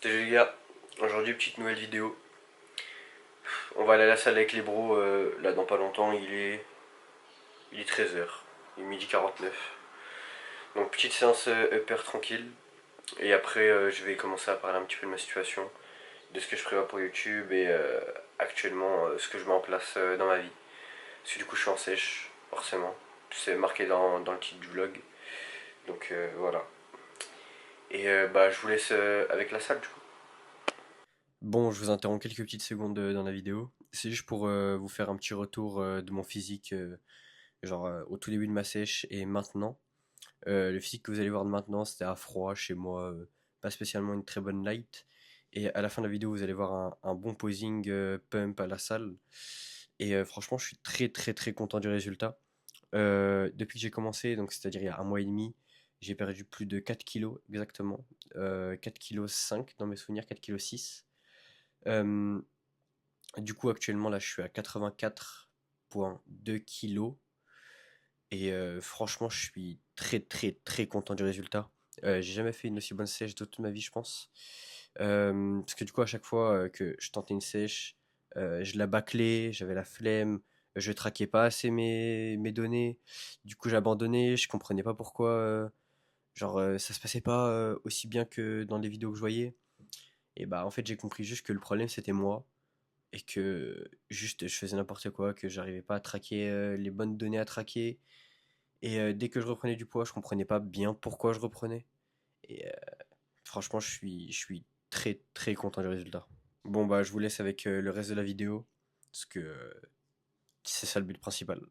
Salut les gars, aujourd'hui petite nouvelle vidéo. On va aller à la salle avec les bros, là dans pas longtemps, il est 13h, il est midi 49. Donc petite séance upper tranquille. Et après je vais commencer à parler un petit peu de ma situation, de ce que je prévois pour YouTube et actuellement ce que je mets en place dans ma vie. Parce que du coup je suis en sèche, forcément. C'est marqué dans le titre du vlog. Donc voilà. Et bah je vous laisse avec la salle du coup. Bon, je vous interromps quelques petites secondes dans la vidéo. C'est juste pour vous faire un petit retour de mon physique, au tout début de ma sèche et maintenant. Le physique que vous allez voir de maintenant, c'était à froid chez moi, pas spécialement une très bonne light. Et à la fin de la vidéo, vous allez voir un bon posing pump à la salle. Et franchement, je suis très très très content du résultat. Depuis que j'ai commencé, donc c'est-à-dire il y a un mois et demi, j'ai perdu plus de 4 kilos exactement. 4 kilos 5 dans mes souvenirs, 4 kilos 6. Euh, du coup, actuellement, là, je suis à 84,2 kilos. Et franchement, je suis très, très, très content du résultat. J'ai jamais fait une aussi bonne sèche de toute ma vie, je pense. Parce que du coup, à chaque fois que je tentais une sèche, je la bâclais, j'avais la flemme, je traquais pas assez mes données. Du coup, j'abandonnais, je comprenais pas pourquoi. Ça se passait pas aussi bien que dans les vidéos que je voyais. Et bah, en fait, j'ai compris juste que le problème, c'était moi et que juste je faisais n'importe quoi, que j'arrivais pas à traquer les bonnes données à traquer. Et dès que je reprenais du poids, je comprenais pas bien pourquoi je reprenais. Et franchement, je suis très très content du résultat. Bon bah je vous laisse avec le reste de la vidéo, parce que c'est ça le but principal.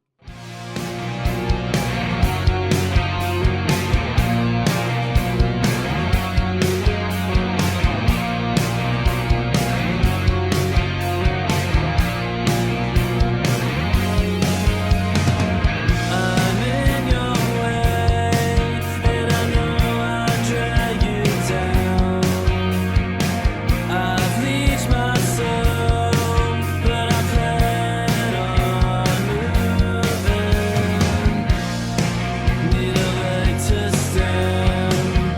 I'm in your way, and I know I drag you down. I've leached my soul, but I plan on moving. Need a leg to stand,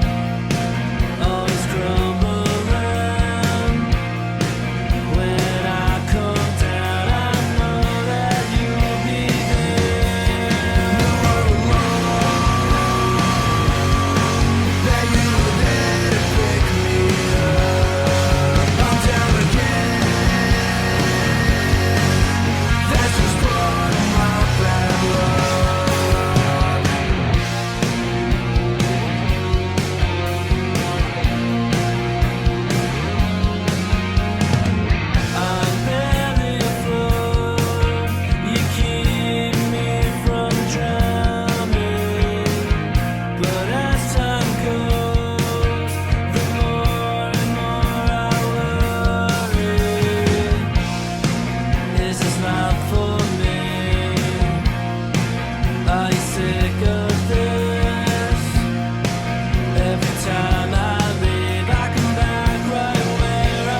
always crumbling. When I come down, I know that you'll be I'm barely afloat. You keep me from drowning, but as time goes, the more and more I worry. This is not for me. Are you sick of this? Every time I leave, I come back right where I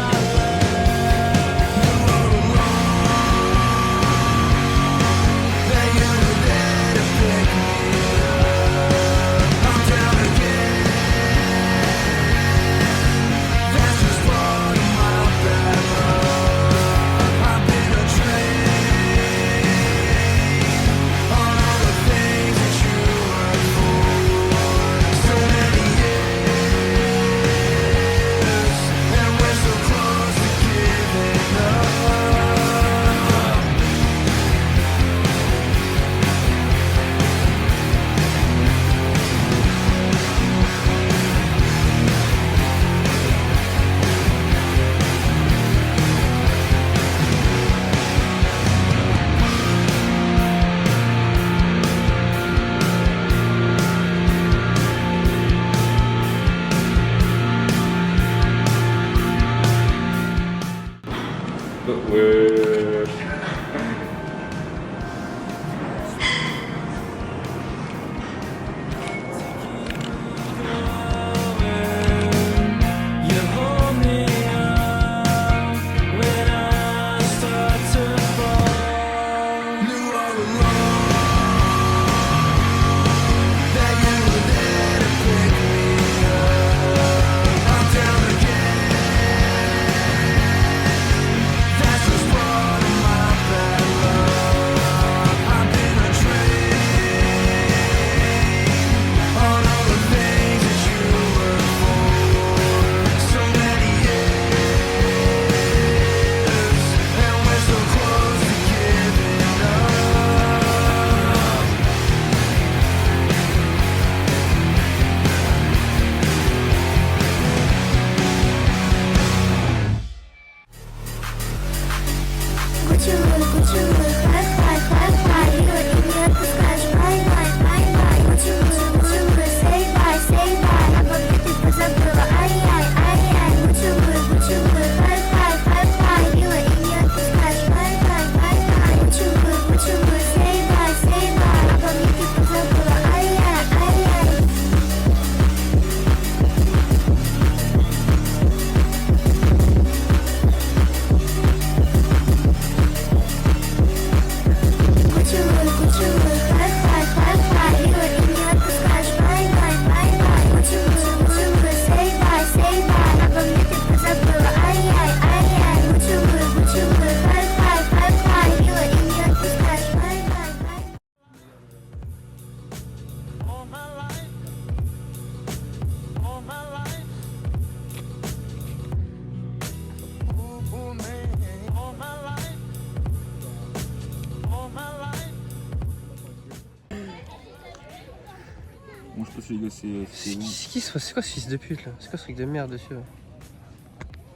Bon, je sais pas si les gars, c'est bon. C'est quoi ce fils de pute là? C'est quoi ce truc de merde dessus là?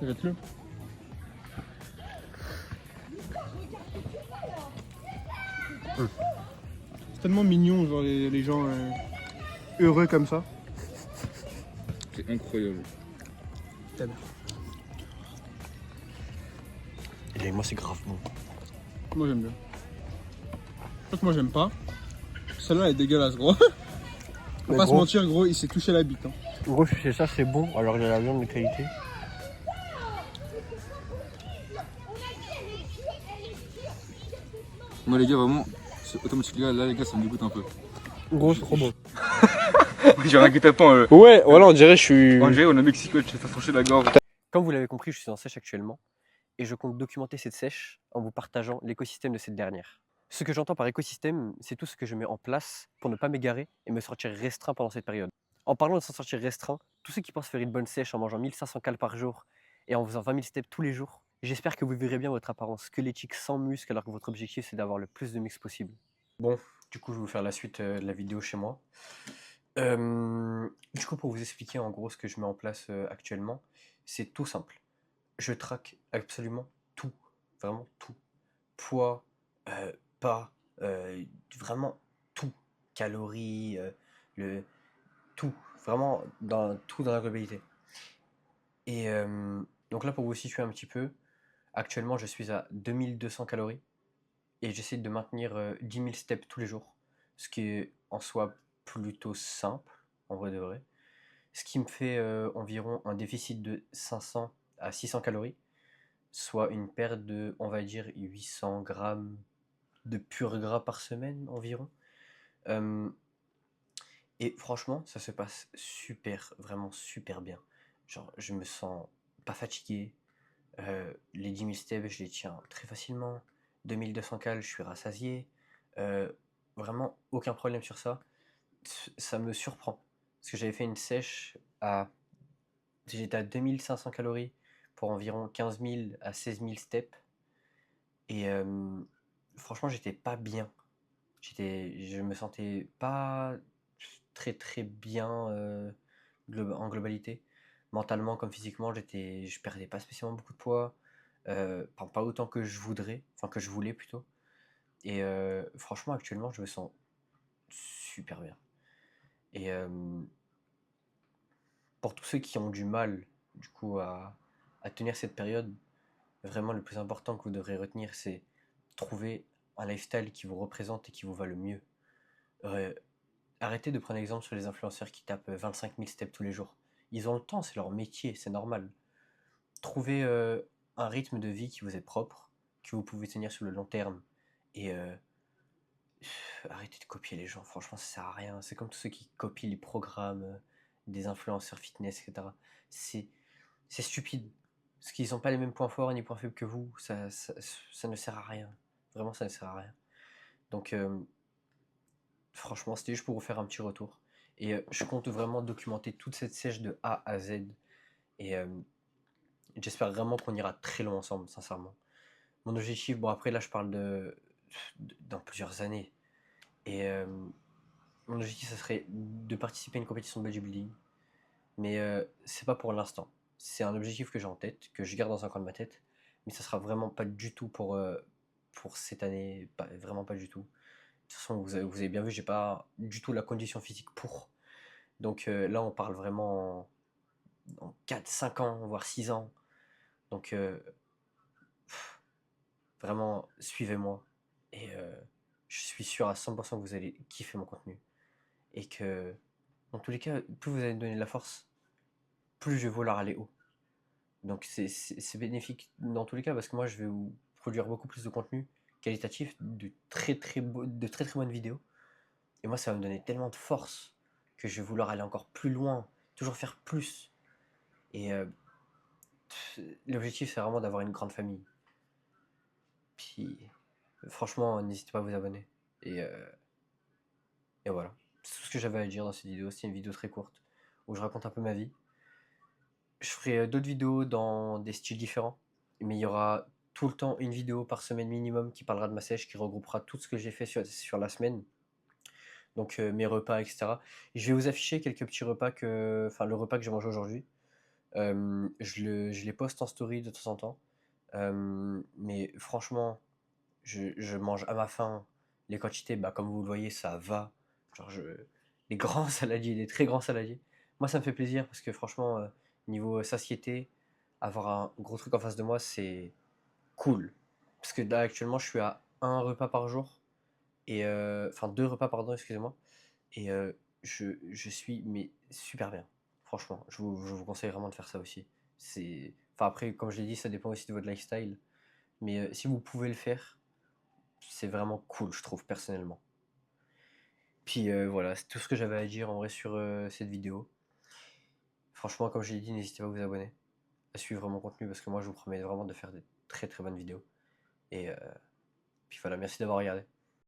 Regarde-le. C'est tellement mignon, genre les gens heureux comme ça. C'est incroyable. Et moi c'est grave bon. Moi j'aime bien. En fait, moi j'aime pas. Celle-là elle est dégueulasse, gros. Faut pas se mentir, gros, il s'est touché la bite. Hein. Gros, je sais ça, c'est bon, alors il y a la viande de qualité. Moi les gars, vraiment, automatiquement là les gars, ça me dégoûte un peu. Gros, c'est trop bon. J'ai un guet-apens. Ouais, voilà, on dirait je suis... On dirait on a Mexico, tu t'as tranché la gorge. Comme vous l'avez compris, je suis en sèche actuellement. Et je compte documenter cette sèche en vous partageant l'écosystème de cette dernière. Ce que j'entends par écosystème, c'est tout ce que je mets en place pour ne pas m'égarer et me sortir restreint pendant cette période. En parlant de s'en sortir restreint, tous ceux qui pensent faire une bonne sèche en mangeant 1500 calories par jour et en faisant 20 000 steps tous les jours, j'espère que vous verrez bien votre apparence squelettique sans muscles alors que votre objectif c'est d'avoir le plus de muscles possible. Bon, du coup je vais vous faire la suite de la vidéo chez moi. Du coup pour vous expliquer en gros ce que je mets en place actuellement, c'est tout simple. Je traque absolument tout, vraiment tout. Poids, pas, vraiment tout. Calories, tout. Vraiment tout dans la globalité. Et donc là pour vous situer un petit peu, actuellement je suis à 2200 calories et j'essaie de maintenir 10 000 steps tous les jours. Ce qui est en soi plutôt simple, en vrai de vrai. Ce qui me fait environ un déficit de 500 à 600 calories. Soit une perte de, on va dire, 800 grammes de pur gras par semaine environ. Et franchement, ça se passe super, vraiment super bien. Genre, je me sens pas fatigué. Les 10 000 steps, je les tiens très facilement. 2200 cales, je suis rassasié. Vraiment, aucun problème sur ça. Ça me surprend. Parce que j'avais fait une sèche à... J'étais à 2500 calories pour environ 15 000 à 16 000 steps. Et franchement, j'étais pas bien. Je me sentais pas très très bien en globalité. Mentalement comme physiquement, je perdais pas spécialement beaucoup de poids. Pas autant que je voudrais, enfin que je voulais plutôt. Et franchement, actuellement, je me sens super bien. Et pour tous ceux qui ont du mal, du coup, à tenir cette période, vraiment le plus important que vous devrez retenir, c'est trouver un lifestyle qui vous représente et qui vous va le mieux. Arrêtez de prendre exemple sur les influenceurs qui tapent 25 000 steps tous les jours. Ils ont le temps, c'est leur métier, c'est normal. Trouvez un rythme de vie qui vous est propre, que vous pouvez tenir sur le long terme. Et arrêtez de copier les gens, franchement ça sert à rien. C'est comme tous ceux qui copient les programmes des influenceurs fitness, etc. C'est stupide. Parce qu'ils n'ont pas les mêmes points forts ni points faibles que vous. Ça ne sert à rien. Vraiment, ça ne sert à rien. Donc, franchement, c'était juste pour vous faire un petit retour. Et je compte vraiment documenter toute cette sèche de A à Z. Et j'espère vraiment qu'on ira très loin ensemble, sincèrement. Mon objectif, bon après là je parle dans plusieurs années. Et mon objectif, ça serait de participer à une compétition de bodybuilding. Mais c'est pas pour l'instant. C'est un objectif que j'ai en tête, que je garde dans un coin de ma tête. Mais ça sera vraiment pas du tout pour cette année, vraiment pas du tout. De toute façon, vous avez bien vu, j'ai pas du tout la condition physique pour. Donc là, on parle vraiment en 4, 5 ans, voire 6 ans. Donc vraiment, suivez-moi. Et je suis sûr à 100% que vous allez kiffer mon contenu. Et que, dans tous les cas, plus vous allez me donner de la force, plus je vais vouloir aller haut. Donc c'est bénéfique dans tous les cas parce que moi je vais vous produire beaucoup plus de contenu qualitatif, de très très bonnes vidéos. Et moi ça va me donner tellement de force que je vais vouloir aller encore plus loin, toujours faire plus. Et l'objectif c'est vraiment d'avoir une grande famille. Puis franchement n'hésitez pas à vous abonner. Et, euh, et voilà. C'est tout ce que j'avais à dire dans cette vidéo. C'est une vidéo très courte où je raconte un peu ma vie. Je ferai d'autres vidéos dans des styles différents, mais il y aura tout le temps une vidéo par semaine minimum qui parlera de ma sèche, qui regroupera tout ce que j'ai fait sur la semaine, donc mes repas, etc. Et je vais vous afficher quelques petits repas enfin le repas que j'ai mangé aujourd'hui. Je les poste en story de temps en temps, mais franchement, je mange à ma faim. Les quantités, bah, comme vous le voyez, ça va. Genre les grands saladiers, les très grands saladiers. Moi, ça me fait plaisir parce que franchement, niveau satiété, avoir un gros truc en face de moi, c'est cool. Parce que là, actuellement, je suis à un repas par jour. Et enfin, deux repas, pardon, excusez-moi. Et je suis mais super bien. Franchement, je vous conseille vraiment de faire ça aussi. Enfin, après, comme je l'ai dit, ça dépend aussi de votre lifestyle. Mais si vous pouvez le faire, c'est vraiment cool, je trouve, personnellement. Puis voilà, c'est tout ce que j'avais à dire en vrai sur cette vidéo. Franchement, comme je l'ai dit, n'hésitez pas à vous abonner, à suivre mon contenu parce que moi je vous promets vraiment de faire des très très bonnes vidéos. Et puis voilà, merci d'avoir regardé.